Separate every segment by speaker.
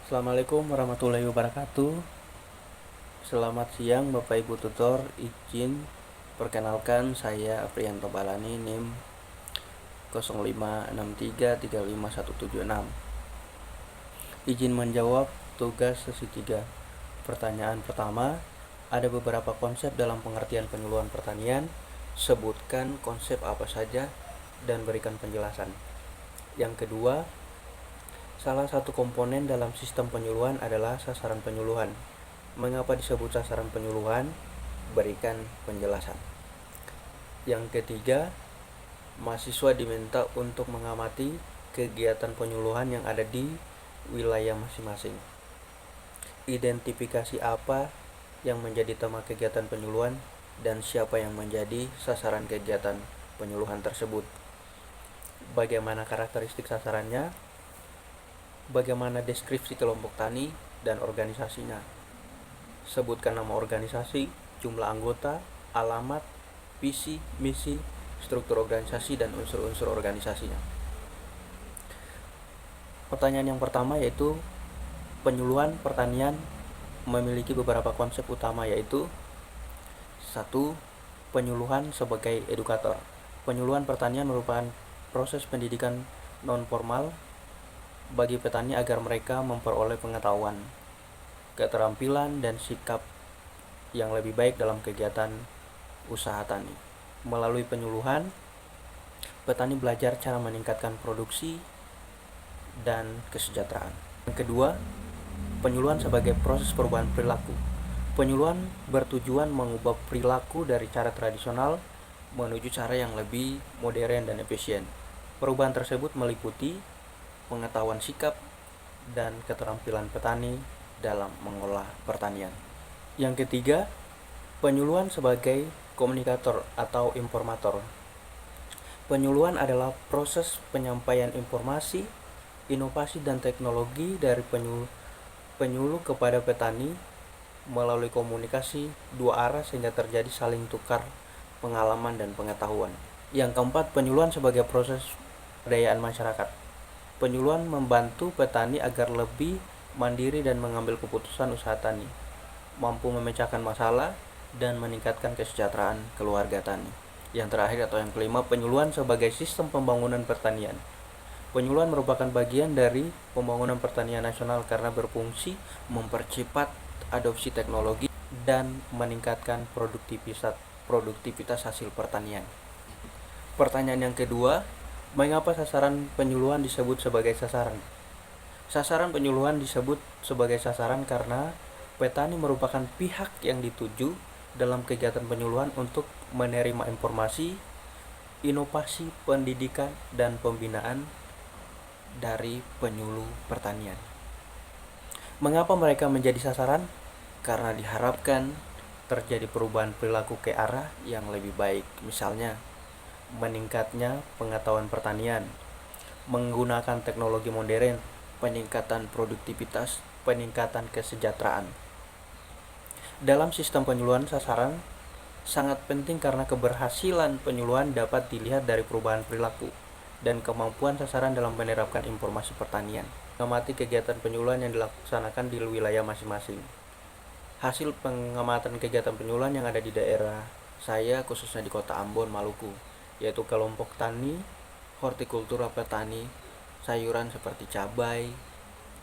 Speaker 1: Assalamualaikum warahmatullahi wabarakatuh. Selamat siang Bapak Ibu Tutor. Izin perkenalkan, saya Aprianto Balani, NIM 0563351176. Izin menjawab tugas sesi 3. Pertanyaan pertama, ada beberapa konsep dalam pengertian penyuluhan pertanian. Sebutkan konsep apa saja dan berikan penjelasan. Yang kedua, salah satu komponen dalam sistem penyuluhan adalah sasaran penyuluhan. Mengapa disebut sasaran penyuluhan? Berikan penjelasan. Yang ketiga, mahasiswa diminta untuk mengamati kegiatan penyuluhan yang ada di wilayah masing-masing. Identifikasi apa yang menjadi tema kegiatan penyuluhan dan siapa yang menjadi sasaran kegiatan penyuluhan tersebut. Bagaimana karakteristik sasarannya? Bagaimana deskripsi kelompok tani dan organisasinya? Sebutkan nama organisasi, jumlah anggota, alamat, visi, misi, struktur organisasi, dan unsur-unsur organisasinya. Pertanyaan yang pertama yaitu penyuluhan pertanian memiliki beberapa konsep utama, yaitu 1. Penyuluhan sebagai edukator. Penyuluhan pertanian merupakan proses pendidikan non-formal bagi petani agar mereka memperoleh pengetahuan, keterampilan, dan sikap yang lebih baik dalam kegiatan usaha tani. Melalui penyuluhan, petani belajar cara meningkatkan produksi dan kesejahteraan. Yang kedua, penyuluhan sebagai proses perubahan perilaku. Penyuluhan bertujuan mengubah perilaku dari cara tradisional menuju cara yang lebih modern dan efisien. Perubahan tersebut meliputi pengetahuan sikap dan keterampilan petani dalam mengolah pertanian. Yang ketiga, penyuluhan sebagai komunikator atau informator. Penyuluhan adalah proses penyampaian informasi, inovasi, dan teknologi dari penyuluh kepada petani melalui komunikasi dua arah sehingga terjadi saling tukar pengalaman dan pengetahuan. Yang keempat, penyuluhan sebagai proses pemberdayaan masyarakat. Penyuluhan membantu petani agar lebih mandiri dan mengambil keputusan usaha tani, mampu memecahkan masalah, dan meningkatkan kesejahteraan keluarga tani. Yang terakhir atau yang kelima, penyuluhan sebagai sistem pembangunan pertanian. Penyuluhan merupakan bagian dari pembangunan pertanian nasional karena berfungsi mempercepat adopsi teknologi dan meningkatkan produktivitas hasil pertanian. Pertanyaan yang kedua, mengapa sasaran penyuluhan disebut sebagai sasaran? Sasaran penyuluhan disebut sebagai sasaran karena petani merupakan pihak yang dituju dalam kegiatan penyuluhan untuk menerima informasi, inovasi, pendidikan, dan pembinaan dari penyuluh pertanian. Mengapa mereka menjadi sasaran? Karena diharapkan terjadi perubahan perilaku ke arah yang lebih baik, misalnya meningkatnya pengetahuan pertanian, menggunakan teknologi modern, peningkatan produktivitas, peningkatan kesejahteraan. Dalam sistem penyuluhan, sasaran sangat penting karena keberhasilan penyuluhan dapat dilihat dari perubahan perilaku dan kemampuan sasaran dalam menerapkan informasi pertanian. Mengamati kegiatan penyuluhan yang dilaksanakan di wilayah masing-masing. Hasil pengamatan kegiatan penyuluhan yang ada di daerah saya, khususnya di Kota Ambon, Maluku, yaitu kelompok tani, hortikultura petani, sayuran seperti cabai,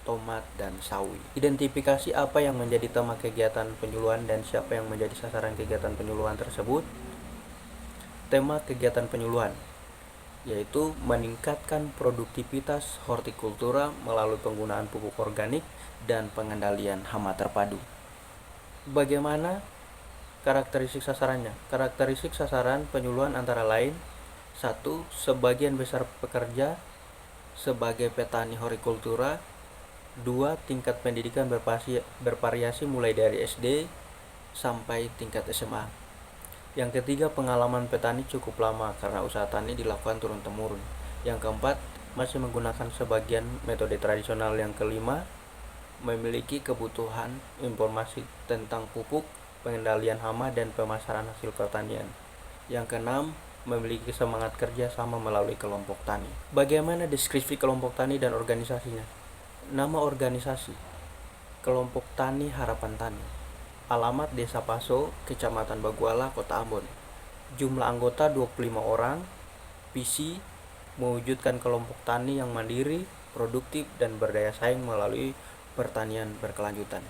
Speaker 1: tomat, dan sawi. Identifikasi apa yang menjadi tema kegiatan penyuluhan dan siapa yang menjadi sasaran kegiatan penyuluhan tersebut. Tema kegiatan penyuluhan yaitu meningkatkan produktivitas hortikultura melalui penggunaan pupuk organik dan pengendalian hama terpadu. Bagaimana karakteristik sasarannya? Karakteristik sasaran penyuluhan antara lain: 1. Sebagian besar pekerja sebagai petani hortikultura. 2. Tingkat pendidikan bervariasi mulai dari SD sampai tingkat SMA. Yang ketiga, pengalaman petani cukup lama karena usaha tani dilakukan turun-temurun. Yang keempat, masih menggunakan sebagian metode tradisional. Yang kelima, memiliki kebutuhan informasi tentang pupuk, pengendalian hama, dan pemasaran hasil pertanian. Yang keenam, memiliki semangat kerja sama melalui kelompok tani. Bagaimana deskripsi kelompok tani dan organisasinya? Nama organisasi: Kelompok Tani Harapan Tani. Alamat Desa Paso, Kecamatan Baguala, Kota Ambon. Jumlah anggota 25 orang. Visi mewujudkan kelompok tani yang mandiri, produktif, dan berdaya saing melalui pertanian berkelanjutan.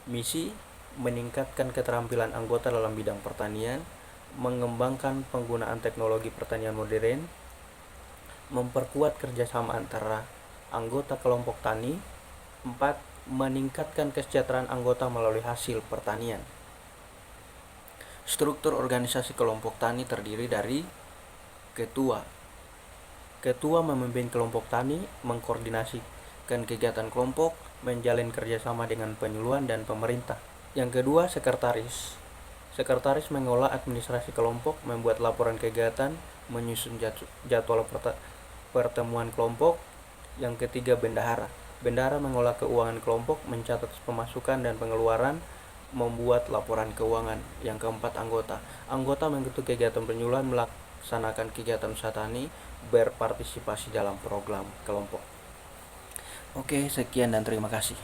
Speaker 1: Misi meningkatkan keterampilan anggota dalam bidang pertanian, mengembangkan penggunaan teknologi pertanian modern, memperkuat kerjasama antara anggota kelompok tani. 4. Meningkatkan kesejahteraan anggota melalui hasil pertanian. Struktur organisasi kelompok tani terdiri dari ketua. Ketua memimpin kelompok tani, mengkoordinasikan kegiatan kelompok, menjalin kerjasama dengan penyuluhan dan pemerintah. Yang kedua, sekretaris. Sekretaris mengolah administrasi kelompok, membuat laporan kegiatan, menyusun jadwal pertemuan kelompok. Yang ketiga, bendahara. Bendahara mengolah keuangan kelompok, mencatat pemasukan dan pengeluaran, membuat laporan keuangan. Yang keempat, anggota. Anggota mengikuti kegiatan penyuluhan, melaksanakan kegiatan usaha tani, berpartisipasi dalam program kelompok. Oke, sekian dan terima kasih.